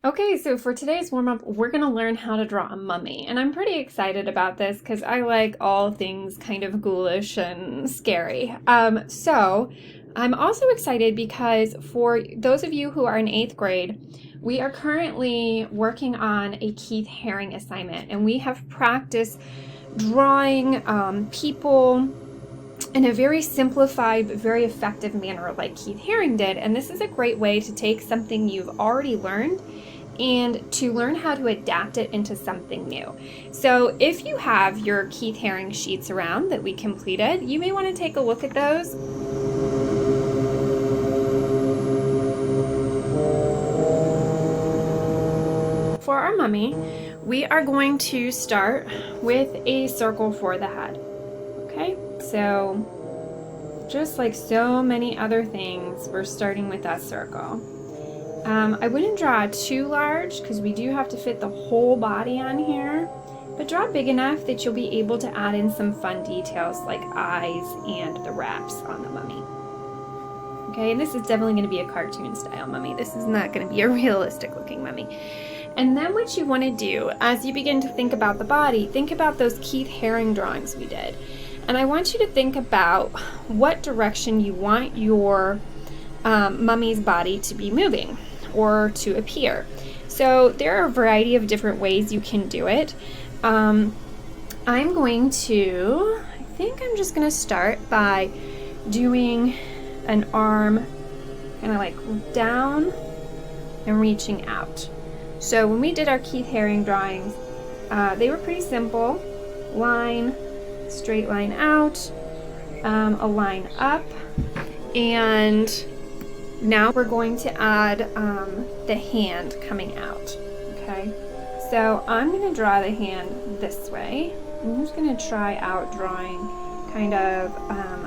Okay, so for today's warm-up, we're going to learn how to draw a mummy. And I'm pretty excited about this because I like all things kind of ghoulish and scary. So I'm also excited because for those of you who are in 8th grade, we are currently working on a Keith Haring assignment. And we have practiced drawing people in a very simplified but very effective manner like Keith Haring did. And this is a great way to take something you've already learned and to learn how to adapt it into something new. So if you have your Keith Haring sheets around that we completed, you may want to take a look at those. For our mummy, we are going to start with a circle for the head. Okay, so just like so many other things, we're starting with that circle. I wouldn't draw too large because we do have to fit the whole body on here, but draw big enough that you'll be able to add in some fun details like eyes and the wraps on the mummy. Okay, and this is definitely going to be a cartoon style mummy. This is not going to be a realistic looking mummy. And then what you want to do as you begin to think about the body, think about those Keith Haring drawings we did. And I want you to think about what direction you want your mummy's body to be moving or to appear. So there are a variety of different ways you can do it. I think I'm just going to start by doing an arm kind of like down and reaching out. So when we did our Keith Haring drawings, they were pretty simple. Line, straight line out, a line up, and now we're going to add the hand coming out. Okay, so I'm going to draw the hand this way. I'm just going to try out drawing kind of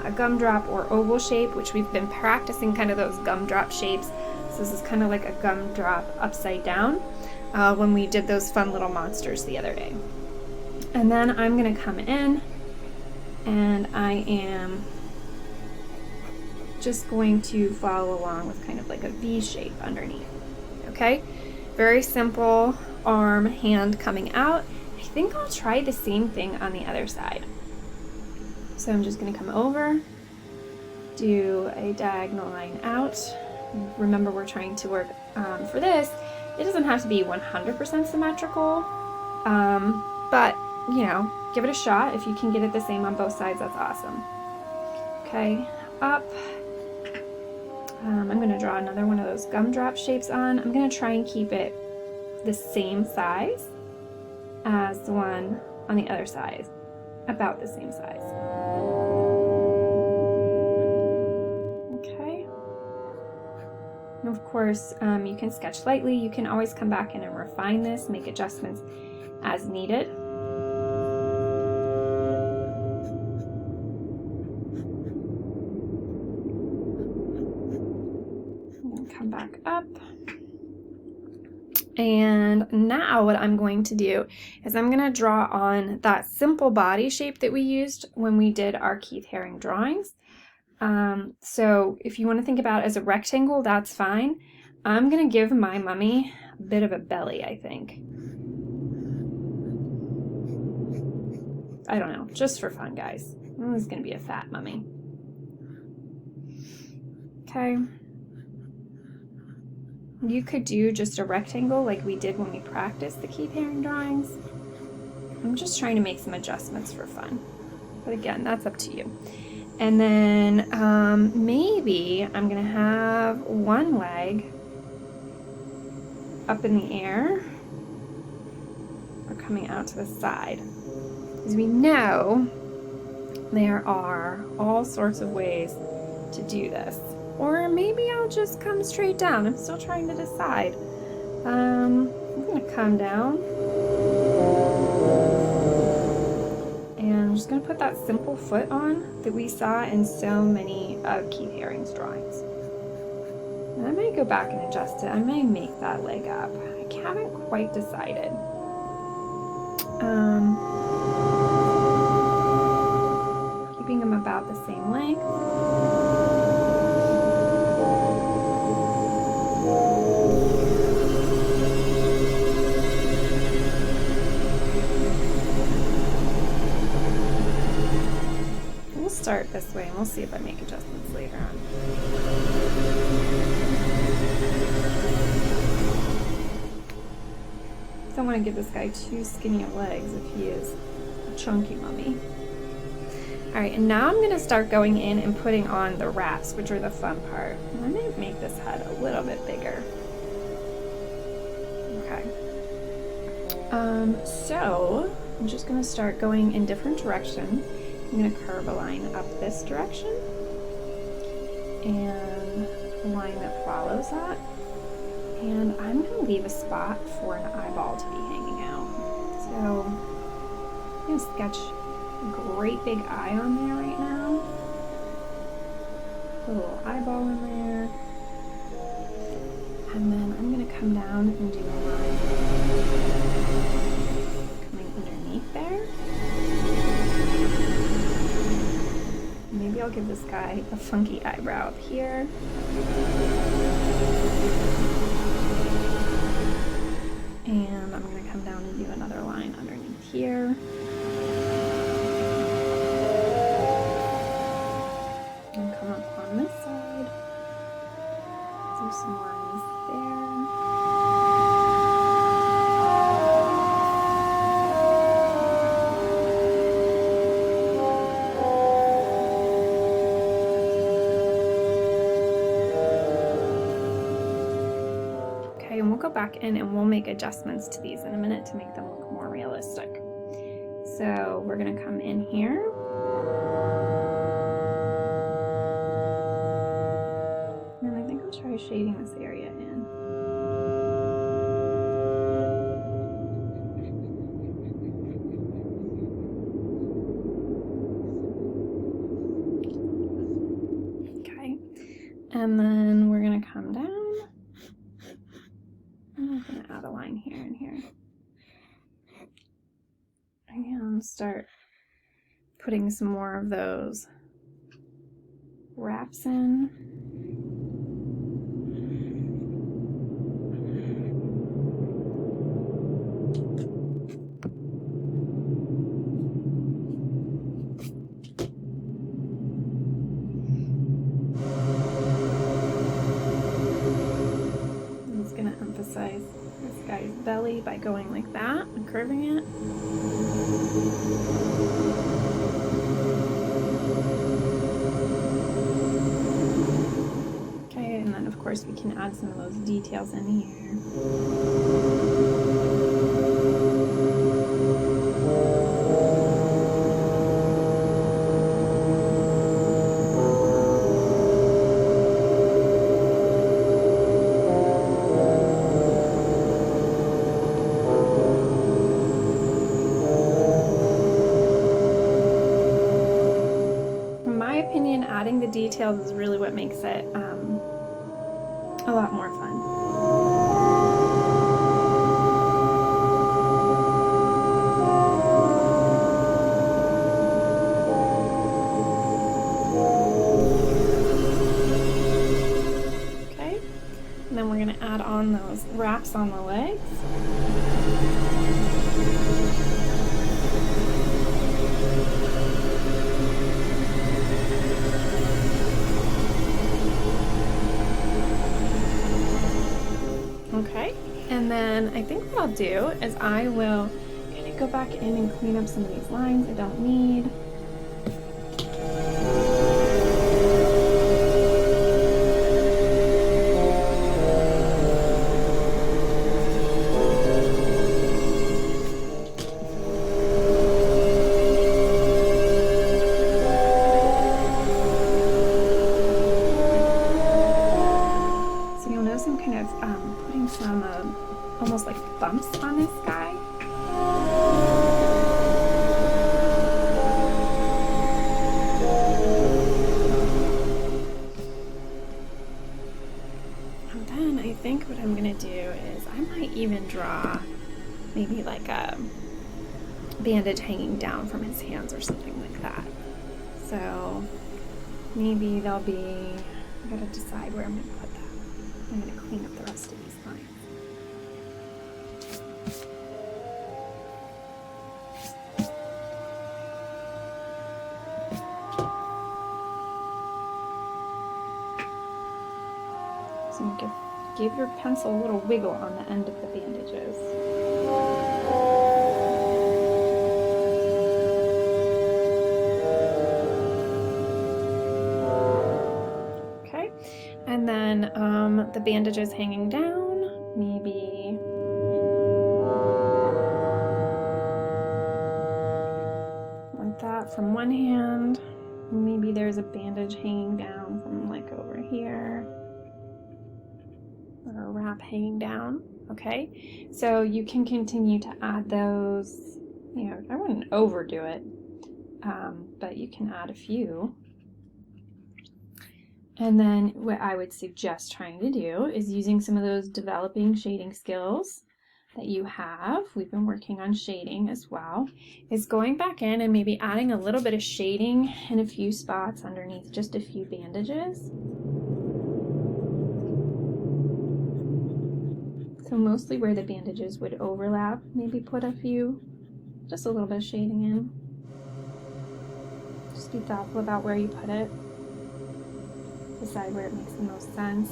a gumdrop or oval shape, which we've been practicing kind of those gumdrop shapes. So this is kind of like a gumdrop upside down when we did those fun little monsters the other day. And then I'm going to come in and I am just going to follow along with kind of like a V shape underneath. Okay, very simple arm, hand coming out. I think I'll try the same thing on the other side. So I'm just going to come over, do a diagonal line out. Remember, we're trying to work for this. It doesn't have to be 100% symmetrical, but you know, give it a shot. If you can get it the same on both sides, that's awesome. Okay, up. I'm going to draw another one of those gumdrop shapes on. I'm going to try and keep it the same size as the one on the other side, about the same size. Okay. And of course, you can sketch lightly. You can always come back in and refine this, make adjustments as needed. Come back up. And now what I'm going to do is I'm going to draw on that simple body shape that we used when we did our Keith Haring drawings. So if you want to think about it as a rectangle, that's fine. I'm going to give my mummy a bit of a belly, I think. I don't know, just for fun, guys. This is going to be a fat mummy. Okay. You could do just a rectangle like we did when we practiced the Keith Haring drawings. I'm just trying to make some adjustments for fun. But again, that's up to you. And then maybe I'm going to have one leg up in the air or coming out to the side. As we know, there are all sorts of ways to do this. Or maybe I'll just come straight down. I'm still trying to decide. I'm going to come down. And I'm just going to put that simple foot on that we saw in so many of Keith Haring's drawings. And I might go back and adjust it. I may make that leg up. I haven't quite decided. Keeping them about the same length. this way, and we'll see if I make adjustments later on. Don't want to give this guy too skinny of legs if he is a chunky mummy. Alright, and now I'm going to start going in and putting on the wraps, which are the fun part. I might make this head a little bit bigger. Okay. So I'm just going to start going in different directions. I'm going to curve a line up this direction and a line that follows that. And I'm going to leave a spot for an eyeball to be hanging out. So I'm going to sketch a great big eye on there right now. Put a little eyeball in there. And then I'm going to come down and do a line coming underneath there. Maybe I'll give this guy a funky eyebrow up here. And I'm going to come down and do another line underneath here. And come up on this side. Do some lines there. Okay, and we'll go back in and we'll make adjustments to these in a minute to make them look more realistic. So we're going to come in here. And I think I'll try shading this area in. Okay, and then we're going to come down. I'm going to add a line here and here. And start putting some more of those wraps in. I'm just going to emphasize this guy's belly by going like that and curving it. Okay, and then of course we can add some of those details in here. Adding the details is really what makes it a lot more fun. Okay, and then we're going to add on those wraps on the legs. Okay, and then I think what I'll do is I will kind of go back in and clean up some of these lines I don't need. Some almost like bumps on this guy. And then I think what I'm going to do is I might even draw maybe like a bandage hanging down from his hands or something like that. So maybe there'll be, I gotta decide where I'm going to put that. I'm going to clean up the rest of these lines. give your pencil a little wiggle on the end of the bandages. Okay, and then the bandages hanging down, maybe like that from one hand. Maybe there's a bandage hanging down from like over here, or a wrap hanging down. Okay, so you can continue to add those. You know, I wouldn't overdo it, but you can add a few. And then what I would suggest trying to do is using some of those developing shading skills that you have. We've been working on shading as well, is going back in and maybe adding a little bit of shading in a few spots underneath just a few bandages. So mostly where the bandages would overlap, maybe put just a little bit of shading in. Just be thoughtful about where you put it. Decide where it makes the most sense.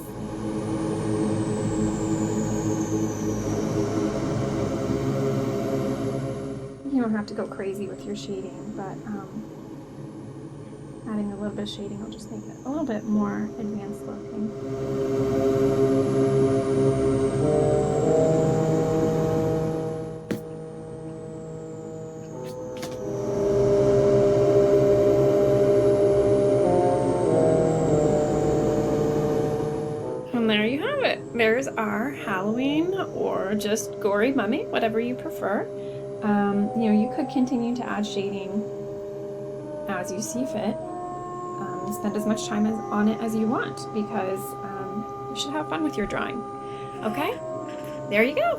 You don't have to go crazy with your shading, but adding a little bit of shading will just make it a little bit more advanced looking. And there you have it. There's our Halloween or just gory mummy, whatever you prefer. You know, you could continue to add shading as you see fit. Spend as much time on it as you want, because you should have fun with your drawing. Okay? There you go.